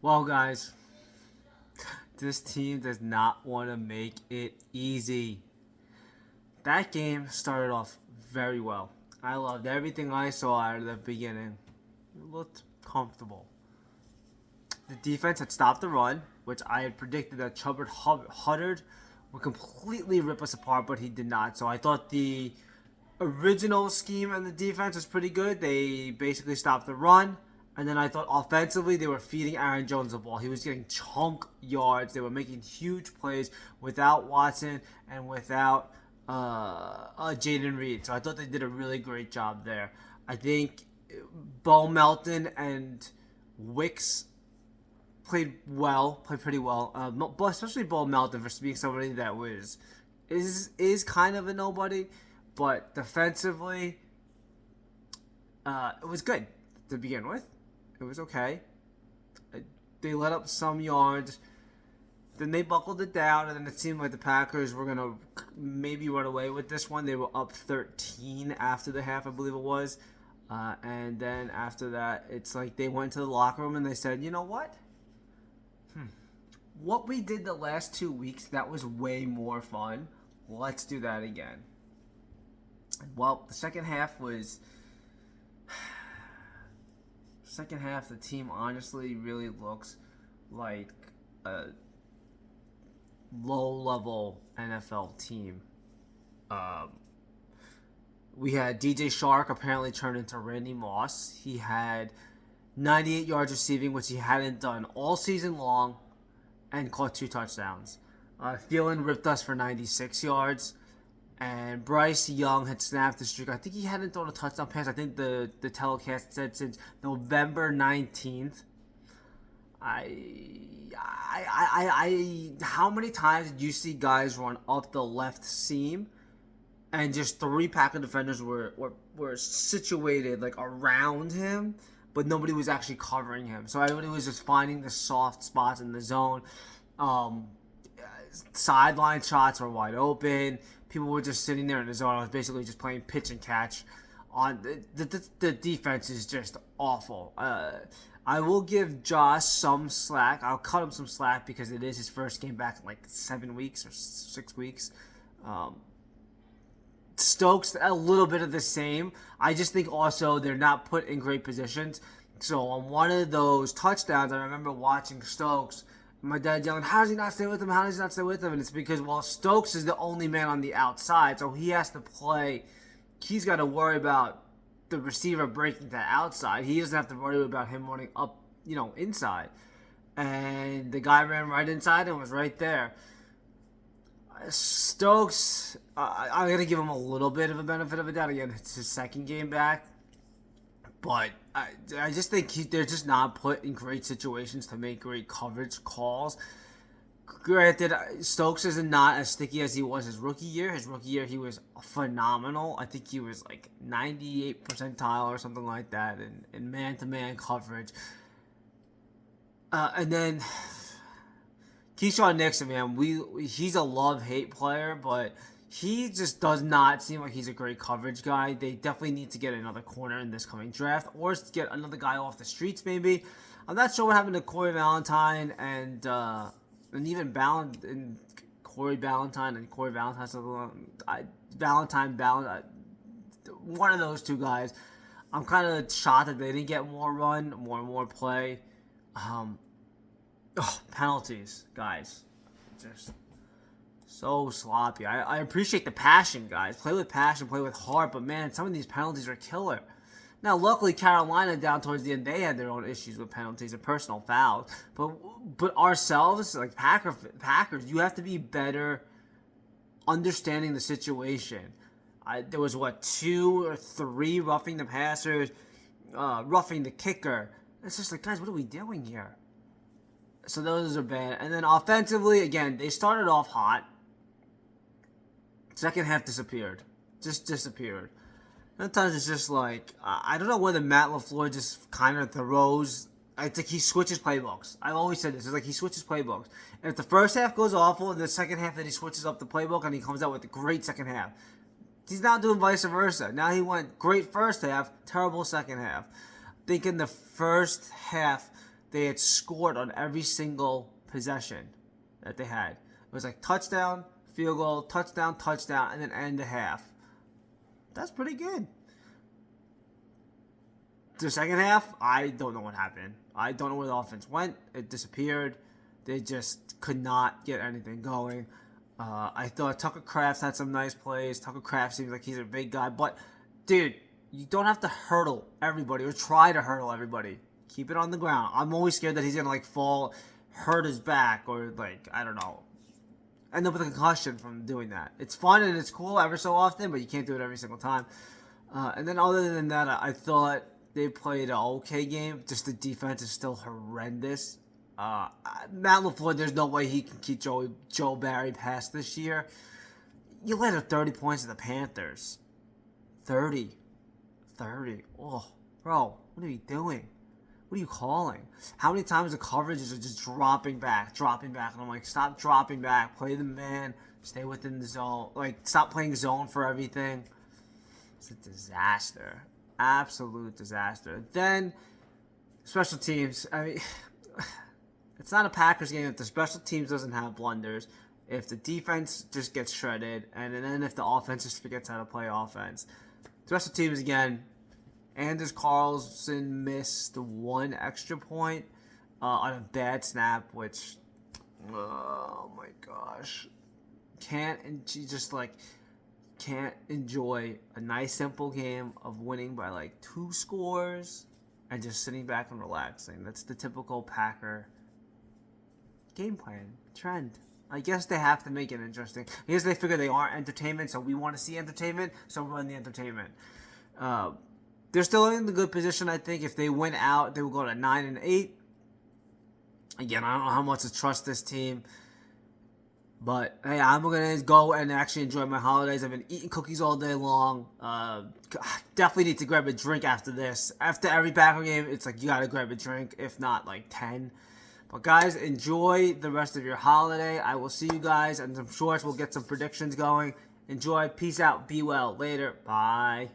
Well, guys, this team does not want to make it easy. That game started off very well. I loved everything I saw out of the beginning. It looked comfortable. The defense had stopped the run, which I had predicted that Chubbard Huddard would completely rip us apart, but he did not. So I thought the original scheme and the defense was pretty good. They basically stopped the run. And then I thought offensively they were feeding Aaron Jones the ball. He was getting chunk yards. They were making huge plays without Watson and without Jaden Reed. So I thought they did a really great job there. I think Bo Melton and Wicks played pretty well. Especially Bo Melton for being somebody that is kind of a nobody, but defensively, it was good to begin with. It was okay. They let up some yards. Then they buckled it down, and then it seemed like the Packers were going to maybe run away with this one. They were up 13 after the half, I believe it was. And then after that, it's like they went to the locker room and they said, you know what? What we did the last 2 weeks, that was way more fun. Let's do that again. Well, the second half was. Second half, the team honestly really looks like a low-level NFL team. Um, we had DJ Shark apparently turned into Randy Moss. He had 98 yards receiving, which he hadn't done all season long, and caught 2 touchdowns. Thielen ripped us for 96 yards. And Bryce Young had snapped the streak. I think he hadn't thrown a touchdown pass. I think the telecast said since November 19th. How many times did you see guys run up the left seam and just three Packer defenders were situated like around him, but nobody was actually covering him. So everybody was just finding the soft spots in the zone. Um, Sideline shots were wide open. People were just sitting there in the zone. I was basically just playing pitch and catch. On the defense is just awful. I will give Josh some slack. I'll cut him some slack because it is his first game back in like 7 weeks or 6 weeks. Stokes, a little bit of the same. I just think also they're not put in great positions. So on one of those touchdowns, I remember watching Stokes. My dad yelling, how does he not stay with him? How does he not stay with him? And it's because, well, Stokes is the only man on the outside, so he has to play. He's got to worry about the receiver breaking to outside. He doesn't have to worry about him running up, inside. And the guy ran right inside and was right there. Stokes, I'm going to give him a little bit of a benefit of the doubt. Again, it's his second game back. But I just think they're just not put in great situations to make great coverage calls. Granted, Stokes is not as sticky as he was his rookie year. His rookie year, he was phenomenal. I think he was like 98 percentile or something like that in man-to-man coverage. And then Keyshawn Nixon, man, he's a love-hate player, but he just does not seem like he's a great coverage guy. They definitely need to get another corner in this coming draft, or get another guy off the streets maybe. I'm not sure what happened to Corey Valentine and even Corey Valentine and Corey Valentine. One of those two guys. I'm kind of shocked that they didn't get more run, more play. Penalties, guys. Just so sloppy. I appreciate the passion, guys. Play with passion, play with heart, but man, some of these penalties are killer. Now, luckily, Carolina down towards the end, they had their own issues with penalties and personal fouls. But ourselves, like Packers, you have to be better understanding the situation. There was 2 or 3 roughing the passers, roughing the kicker. It's just like, guys, what are we doing here? So those are bad. And then offensively, again, they started off hot. Second half disappeared. Just disappeared. Sometimes it's just like, I don't know whether Matt LaFleur just kind of throws. I think he switches playbooks. I've always said this. It's like he switches playbooks. And if the first half goes awful, and the second half, then he switches up the playbook and he comes out with a great second half. He's now doing vice versa. Now he went great first half, terrible second half. I think in the first half, they had scored on every single possession that they had. It was like touchdown, field goal, touchdown, touchdown, and then end the half. That's pretty good. The second half, I don't know what happened. I don't know where the offense went. It disappeared. They just could not get anything going. I thought Tucker Kraft had some nice plays. Tucker Kraft seems like he's a big guy. But, dude, you don't have to hurdle everybody or try to hurdle everybody. Keep it on the ground. I'm always scared that he's going to, like, fall, hurt his back, or, like, I don't know, end up with a concussion from doing that. It's fun and it's cool ever so often, but you can't do it every single time. And then other than that, I thought they played an okay game. Just the defense is still horrendous. Matt LaFleur, there's no way he can keep Joe Barry past this year. You let up 30 points to the Panthers. 30. Oh, bro, what are you doing? What are you calling? How many times the coverages are just dropping back? And I'm like, stop dropping back. Play the man. Stay within the zone. Like, stop playing zone for everything. It's a disaster. Absolute disaster. Then, special teams. I mean, it's not a Packers game if the special teams doesn't have blunders. If the defense just gets shredded. And then if the offense just forgets how to play offense. Special teams, again, Anders Carlson missed one extra point on a bad snap, which, oh my gosh, can't enjoy a nice simple game of winning by like 2 scores and just sitting back and relaxing. That's the typical Packer game plan trend. I guess they have to make it interesting. I guess they figure they aren't entertainment, so we want to see entertainment, so run the entertainment. They're still in the good position, I think. If they win out, they will go to 9-8. Again, I don't know how much to trust this team. But, hey, I'm going to go and actually enjoy my holidays. I've been eating cookies all day long. Definitely need to grab a drink after this. After every Packer game, it's like you got to grab a drink, if not like 10. But, guys, enjoy the rest of your holiday. I will see you guys, and I'm sure we'll get some predictions going. Enjoy. Peace out. Be well. Later. Bye.